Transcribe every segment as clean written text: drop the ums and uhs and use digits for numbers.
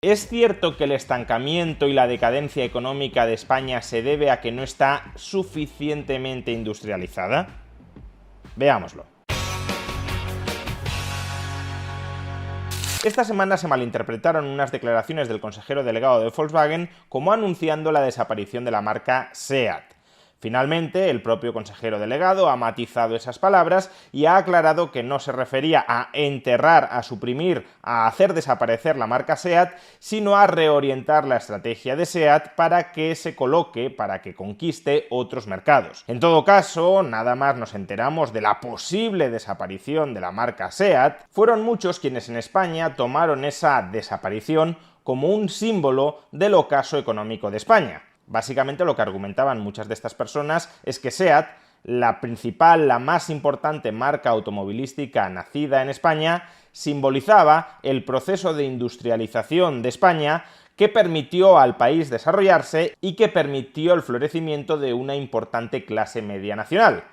¿Es cierto que el estancamiento y la decadencia económica de España se debe a que no está suficientemente industrializada? Veámoslo. Esta semana se malinterpretaron unas declaraciones del consejero delegado de Volkswagen como anunciando la desaparición de la marca SEAT. Finalmente, el propio consejero delegado ha matizado esas palabras y ha aclarado que no se refería a enterrar, a suprimir, a hacer desaparecer la marca SEAT, sino a reorientar la estrategia de SEAT para que se coloque, para que conquiste otros mercados. En todo caso, nada más nos enteramos de la posible desaparición de la marca SEAT, fueron muchos quienes en España tomaron esa desaparición como un símbolo del ocaso económico de España. Básicamente lo que argumentaban muchas de estas personas es que SEAT, la principal, la más importante marca automovilística nacida en España, simbolizaba el proceso de industrialización de España que permitió al país desarrollarse y que permitió el florecimiento de una importante clase media nacional.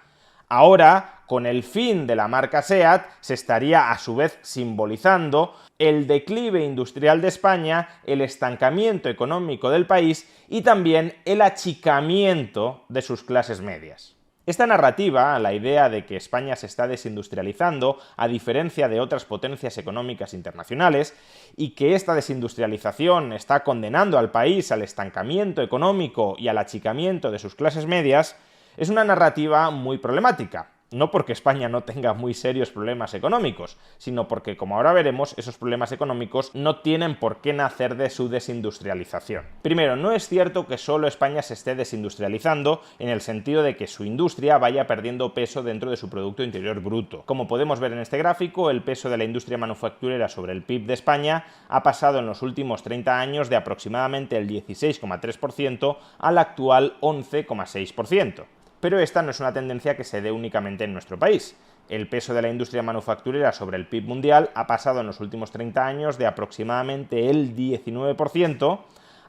Ahora, con el fin de la marca SEAT, se estaría a su vez simbolizando el declive industrial de España, el estancamiento económico del país y también el achicamiento de sus clases medias. Esta narrativa, la idea de que España se está desindustrializando, a diferencia de otras potencias económicas internacionales, y que esta desindustrialización está condenando al país al estancamiento económico y al achicamiento de sus clases medias, es una narrativa muy problemática. No porque España no tenga muy serios problemas económicos, sino porque, como ahora veremos, esos problemas económicos no tienen por qué nacer de su desindustrialización. Primero, no es cierto que solo España se esté desindustrializando en el sentido de que su industria vaya perdiendo peso dentro de su Producto Interior Bruto. Como podemos ver en este gráfico, el peso de la industria manufacturera sobre el PIB de España ha pasado en los últimos 30 años de aproximadamente el 16,3% al actual 11,6%. Pero esta no es una tendencia que se dé únicamente en nuestro país. El peso de la industria manufacturera sobre el PIB mundial ha pasado en los últimos 30 años de aproximadamente el 19%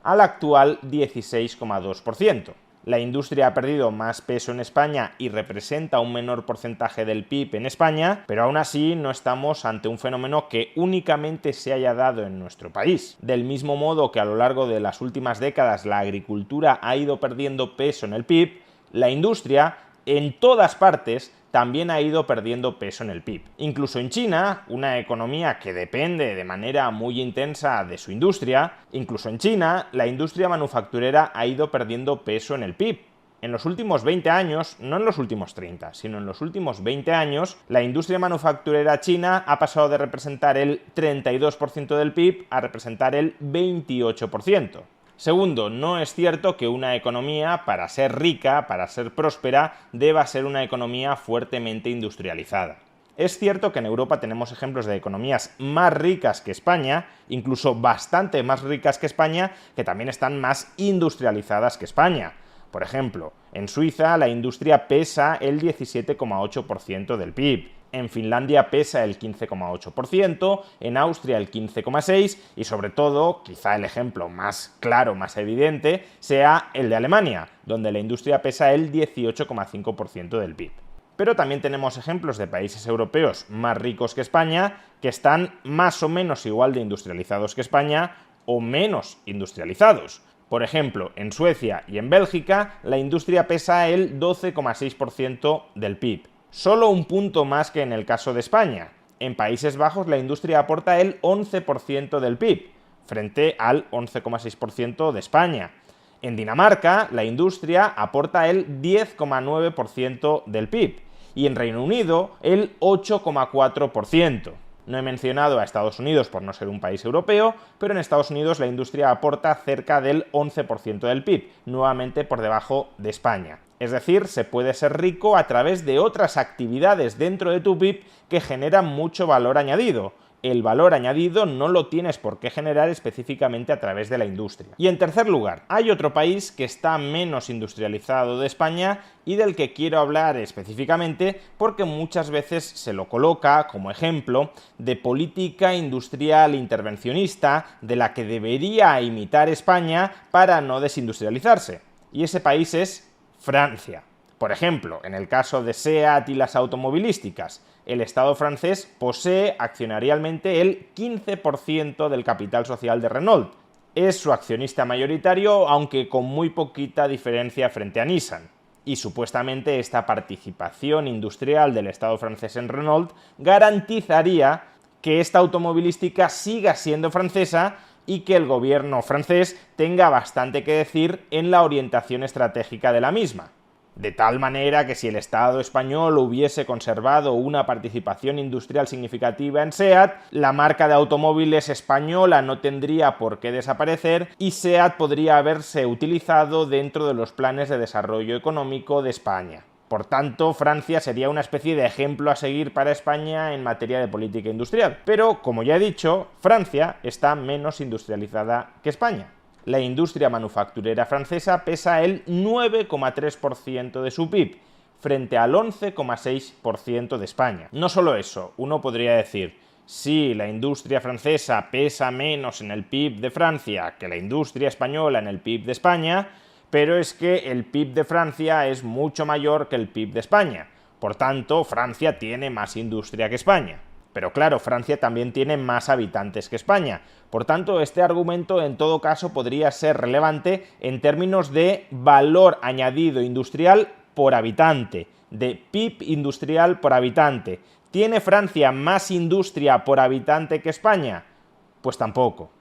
al actual 16,2%. La industria ha perdido más peso en España y representa un menor porcentaje del PIB en España, pero aún así no estamos ante un fenómeno que únicamente se haya dado en nuestro país. Del mismo modo que a lo largo de las últimas décadas la agricultura ha ido perdiendo peso en el PIB, la industria, en todas partes, también ha ido perdiendo peso en el PIB. Incluso en China, una economía que depende de manera muy intensa de su industria, incluso en China, la industria manufacturera ha ido perdiendo peso en el PIB. En los últimos 20 años, no en los últimos 30, sino en los últimos 20 años, la industria manufacturera china ha pasado de representar el 32% del PIB a representar el 28%. Segundo, no es cierto que una economía, para ser rica, para ser próspera, deba ser una economía fuertemente industrializada. Es cierto que en Europa tenemos ejemplos de economías más ricas que España, incluso bastante más ricas que España, que también están más industrializadas que España. Por ejemplo, en Suiza la industria pesa el 17,8% del PIB. En Finlandia pesa el 15,8%, en Austria el 15,6% y sobre todo, quizá el ejemplo más claro, más evidente, sea el de Alemania, donde la industria pesa el 18,5% del PIB. Pero también tenemos ejemplos de países europeos más ricos que España, que están más o menos igual de industrializados que España o menos industrializados. Por ejemplo, en Suecia y en Bélgica la industria pesa el 12,6% del PIB. Solo un punto más que en el caso de España. En Países Bajos la industria aporta el 11% del PIB, frente al 11,6% de España. En Dinamarca la industria aporta el 10,9% del PIB y en Reino Unido el 8,4%. No he mencionado a Estados Unidos por no ser un país europeo, pero en Estados Unidos la industria aporta cerca del 11% del PIB, nuevamente por debajo de España. Es decir, se puede ser rico a través de otras actividades dentro de tu PIB que generan mucho valor añadido. El valor añadido no lo tienes por qué generar específicamente a través de la industria. Y en tercer lugar, hay otro país que está menos industrializado de España y del que quiero hablar específicamente porque muchas veces se lo coloca como ejemplo de política industrial intervencionista de la que debería imitar España para no desindustrializarse. Y ese país es Francia. Por ejemplo, en el caso de SEAT y las automovilísticas, el Estado francés posee accionarialmente el 15% del capital social de Renault. Es su accionista mayoritario, aunque con muy poquita diferencia frente a Nissan. Y supuestamente esta participación industrial del Estado francés en Renault garantizaría que esta automovilística siga siendo francesa y que el gobierno francés tenga bastante que decir en la orientación estratégica de la misma. De tal manera que si el Estado español hubiese conservado una participación industrial significativa en SEAT, la marca de automóviles española no tendría por qué desaparecer y SEAT podría haberse utilizado dentro de los planes de desarrollo económico de España. Por tanto, Francia sería una especie de ejemplo a seguir para España en materia de política industrial. Pero, como ya he dicho, Francia está menos industrializada que España. La industria manufacturera francesa pesa el 9,3% de su PIB, frente al 11,6% de España. No solo eso, uno podría decir, sí, la industria francesa pesa menos en el PIB de Francia que la industria española en el PIB de España, pero es que el PIB de Francia es mucho mayor que el PIB de España. Por tanto, Francia tiene más industria que España. Pero claro, Francia también tiene más habitantes que España. Por tanto, este argumento en todo caso podría ser relevante en términos de valor añadido industrial por habitante, de PIB industrial por habitante. ¿Tiene Francia más industria por habitante que España? Pues tampoco.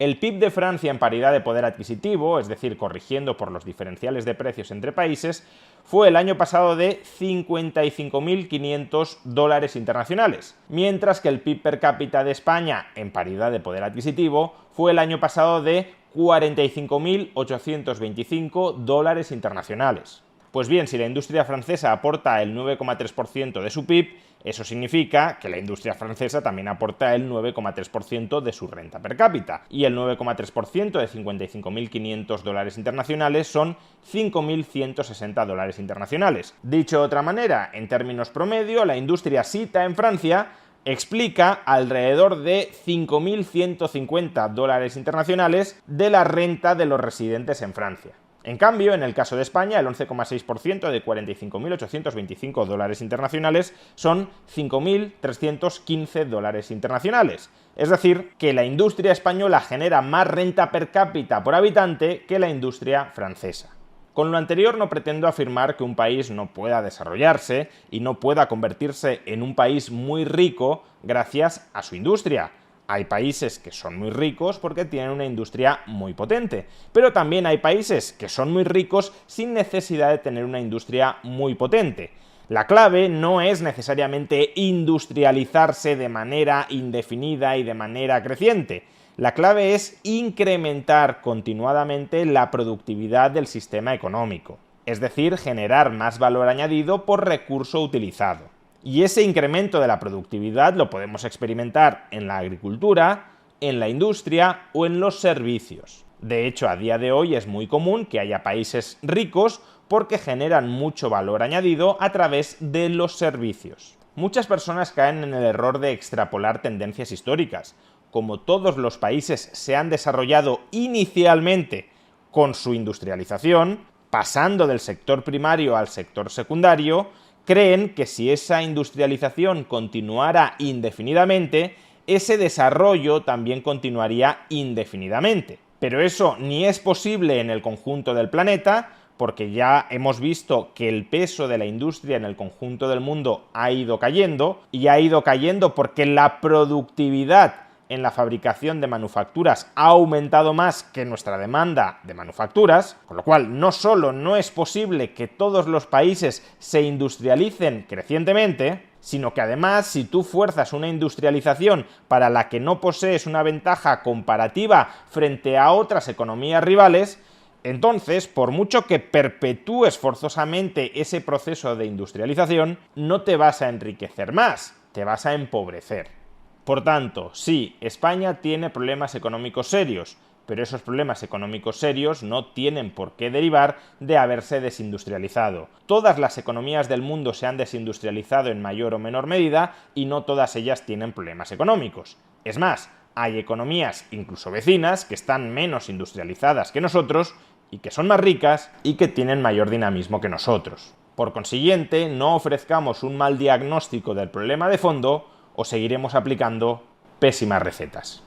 El PIB de Francia en paridad de poder adquisitivo, es decir, corrigiendo por los diferenciales de precios entre países, fue el año pasado de 55.500 dólares internacionales, mientras que el PIB per cápita de España en paridad de poder adquisitivo fue el año pasado de 45.825 dólares internacionales. Pues bien, si la industria francesa aporta el 9,3% de su PIB, eso significa que la industria francesa también aporta el 9,3% de su renta per cápita, y el 9,3% de 55.500 dólares internacionales son 5.160 dólares internacionales. Dicho de otra manera, en términos promedio, la industria SITA en Francia explica alrededor de 5.150 dólares internacionales de la renta de los residentes en Francia. En cambio, en el caso de España, el 11,6% de 45.825 dólares internacionales son 5.315 dólares internacionales. Es decir, que la industria española genera más renta per cápita por habitante que la industria francesa. Con lo anterior no pretendo afirmar que un país no pueda desarrollarse y no pueda convertirse en un país muy rico gracias a su industria. Hay países que son muy ricos porque tienen una industria muy potente, pero también hay países que son muy ricos sin necesidad de tener una industria muy potente. La clave no es necesariamente industrializarse de manera indefinida y de manera creciente. La clave es incrementar continuadamente la productividad del sistema económico, es decir, generar más valor añadido por recurso utilizado. Y ese incremento de la productividad lo podemos experimentar en la agricultura, en la industria o en los servicios. De hecho, a día de hoy es muy común que haya países ricos porque generan mucho valor añadido a través de los servicios. Muchas personas caen en el error de extrapolar tendencias históricas. Como todos los países se han desarrollado inicialmente con su industrialización, pasando del sector primario al sector secundario, creen que si esa industrialización continuara indefinidamente, ese desarrollo también continuaría indefinidamente. Pero eso ni es posible en el conjunto del planeta, porque ya hemos visto que el peso de la industria en el conjunto del mundo ha ido cayendo, y ha ido cayendo porque la productividad en la fabricación de manufacturas ha aumentado más que nuestra demanda de manufacturas, con lo cual no solo no es posible que todos los países se industrialicen crecientemente, sino que además si tú fuerzas una industrialización para la que no posees una ventaja comparativa frente a otras economías rivales, entonces, por mucho que perpetúes forzosamente ese proceso de industrialización, no te vas a enriquecer más, te vas a empobrecer. Por tanto, sí, España tiene problemas económicos serios, pero esos problemas económicos serios no tienen por qué derivar de haberse desindustrializado. Todas las economías del mundo se han desindustrializado en mayor o menor medida y no todas ellas tienen problemas económicos. Es más, hay economías, incluso vecinas, que están menos industrializadas que nosotros y que son más ricas y que tienen mayor dinamismo que nosotros. Por consiguiente, no ofrezcamos un mal diagnóstico del problema de fondo o seguiremos aplicando pésimas recetas.